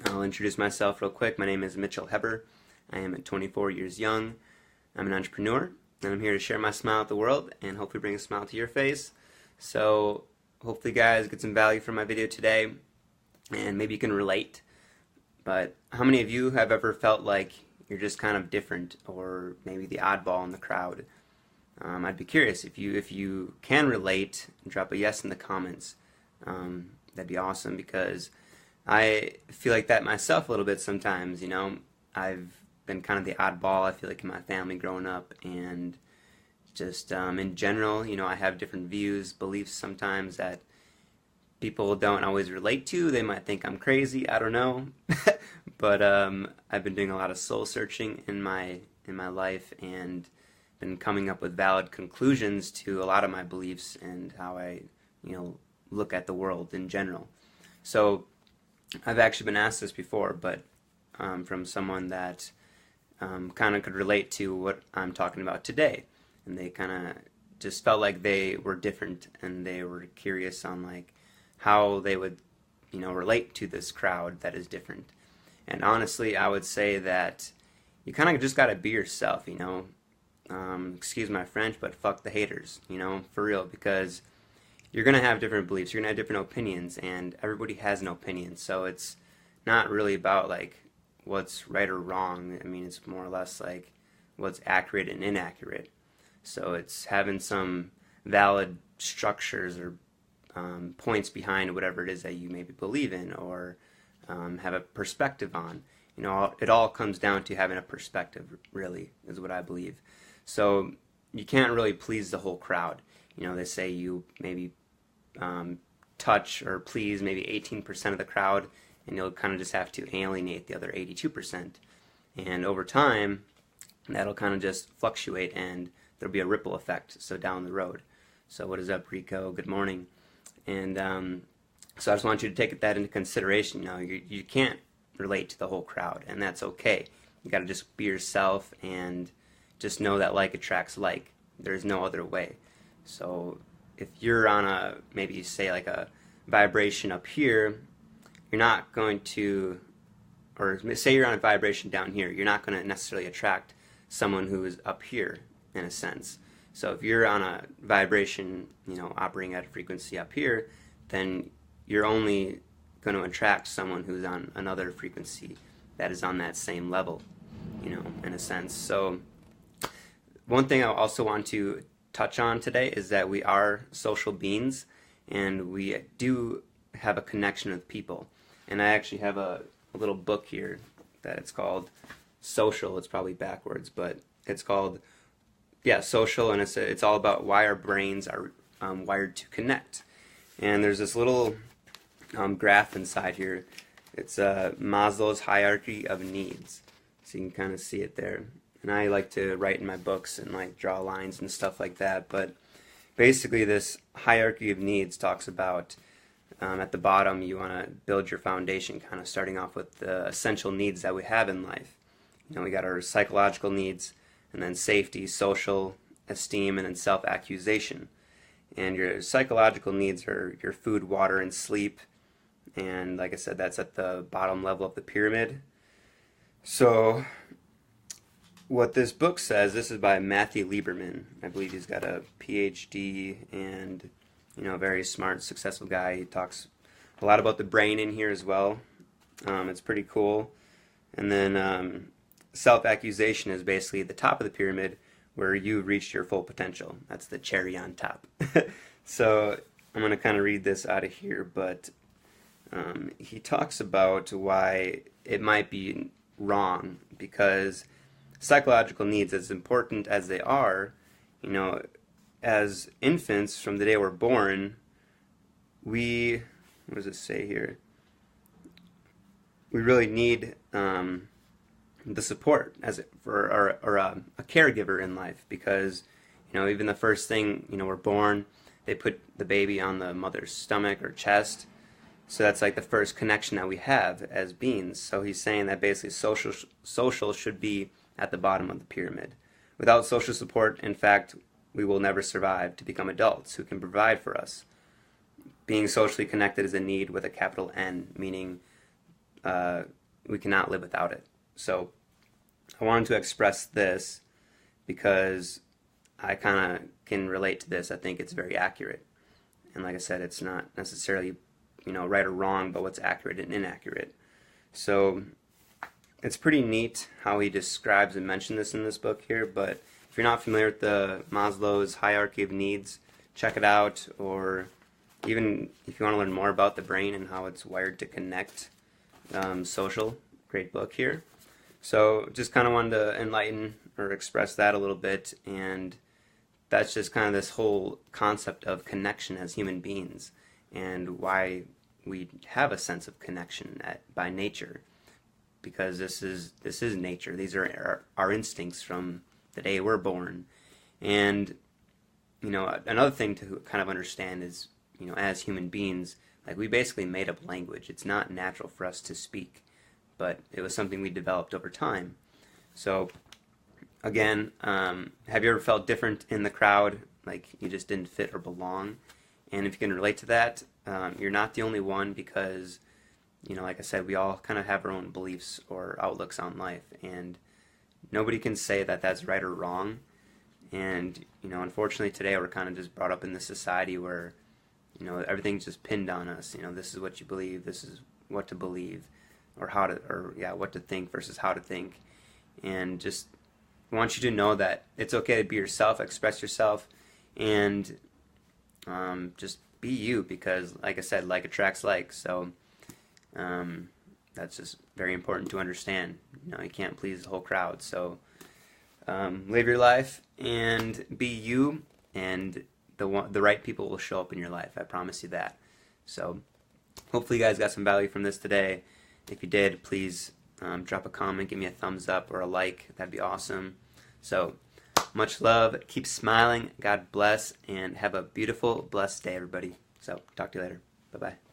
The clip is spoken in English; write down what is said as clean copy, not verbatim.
I'll introduce myself real quick. My name is Mitchell Heber. I am 24 years young. I'm an entrepreneur, and I'm here to share my smile with the world and hopefully bring a smile to your face. So hopefully guys get some value from my video today, and maybe you can relate. But how many of you have ever felt like you're just kind of different, or maybe the oddball in the crowd? I'd be curious if you can relate. Drop a yes in the comments. That'd be awesome, because I feel like that myself a little bit sometimes. I've been kind of the oddball, I feel like, in my family growing up, and just in general, I have different views, beliefs sometimes that people don't always relate to. They might think I'm crazy, I don't know. But I've been doing a lot of soul searching in my life, and been coming up with valid conclusions to a lot of my beliefs and how I look at the world in general. So I've actually been asked this before, but from someone that kind of could relate to what I'm talking about today, and they kind of just felt like they were different, and they were curious on like how they would relate to this crowd that is different. And honestly, I would say that you kind of just got to be yourself. Excuse my French, but fuck the haters, for real, because you're going to have different beliefs, you're going to have different opinions, and everybody has an opinion. So it's not really about like what's right or wrong. I mean, it's more or less like what's accurate and inaccurate. So it's having some valid structures or points behind whatever it is that you maybe believe in, or have a perspective on. It all comes down to having a perspective, really, is what I believe. So you can't really please the whole crowd. They say you maybe touch or please maybe 18% of the crowd, and you'll kind of just have to alienate the other 82%. And over time, that'll kind of just fluctuate, and there'll be a ripple effect, so down the road. So what is up, Rico? Good morning. And so I just want you to take that into consideration. You can't relate to the whole crowd, and that's okay. You got to just be yourself, and just know that like attracts like. There's no other way. So if you're on maybe say like a vibration up here, you're not going to, or say you're on a vibration down here, you're not going to necessarily attract someone who is up here, in a sense. So if you're on a vibration, operating at a frequency up here, then you're only going to attract someone who's on another frequency that is on that same level, in a sense. So one thing I also want to touch on today is that we are social beings, and we do have a connection with people. And I actually have a little book here that it's called Social. It's probably backwards, but it's called Social, and it's all about why our brains are wired to connect. And there's this little graph inside here. It's Maslow's hierarchy of needs, so you can kind of see it there. And I like to write in my books and like draw lines and stuff like that. But basically, this hierarchy of needs talks about at the bottom, you want to build your foundation, kind of starting off with the essential needs that we have in life. We got our psychological needs, and then safety, social, esteem, and then self-accusation. And your psychological needs are your food, water, and sleep. And like I said, that's at the bottom level of the pyramid. So what this book says, this is by Matthew Lieberman. I believe he's got a PhD, and a very smart, successful guy. He talks a lot about the brain in here as well. It's pretty cool. And then self-accusation is basically the top of the pyramid, where you've reached your full potential. That's the cherry on top. So I'm going to kind of read this out of here, but he talks about why it might be wrong, because psychological needs, as important as they are, as infants, from the day we're born, what does it say here? We really need the support for a caregiver in life, because even the first thing, we're born, they put the baby on the mother's stomach or chest, so that's like the first connection that we have as beings. So he's saying that basically social should be at the bottom of the pyramid. Without social support, in fact, we will never survive to become adults who can provide for us. Being socially connected is a need with a capital N, meaning we cannot live without it. So I wanted to express this because I kind of can relate to this. I think it's very accurate. And like I said, it's not necessarily, right or wrong, but what's accurate and inaccurate. So it's pretty neat how he describes and mentions this in this book here, but if you're not familiar with the Maslow's hierarchy of needs, check it out, or even if you want to learn more about the brain and how it's wired to connect, social, great book here. So just kind of wanted to enlighten or express that a little bit, and that's just kind of this whole concept of connection as human beings and why we have a sense of connection by nature, because this is nature. These are our instincts from the day we're born. And another thing to kind of understand is, as human beings, like, we basically made up language. It's not natural for us to speak, but it was something we developed over time. So again, have you ever felt different in the crowd, like you just didn't fit or belong? And if you can relate to that, you're not the only one, because like I said, we all kind of have our own beliefs or outlooks on life, and nobody can say that that's right or wrong. And unfortunately today we're kind of just brought up in this society where everything's just pinned on us. This is what you believe, this is what to believe, or what to think versus how to think. And just want you to know that it's okay to be yourself, express yourself, and just be you, because like I said, like attracts like. So that's just very important to understand. You can't please the whole crowd. So live your life and be you, and the right people will show up in your life. I promise you that. So hopefully you guys got some value from this today. If you did, please drop a comment, give me a thumbs up or a like. That'd be awesome. So much love. Keep smiling. God bless, and have a beautiful, blessed day, everybody. So talk to you later. Bye-bye.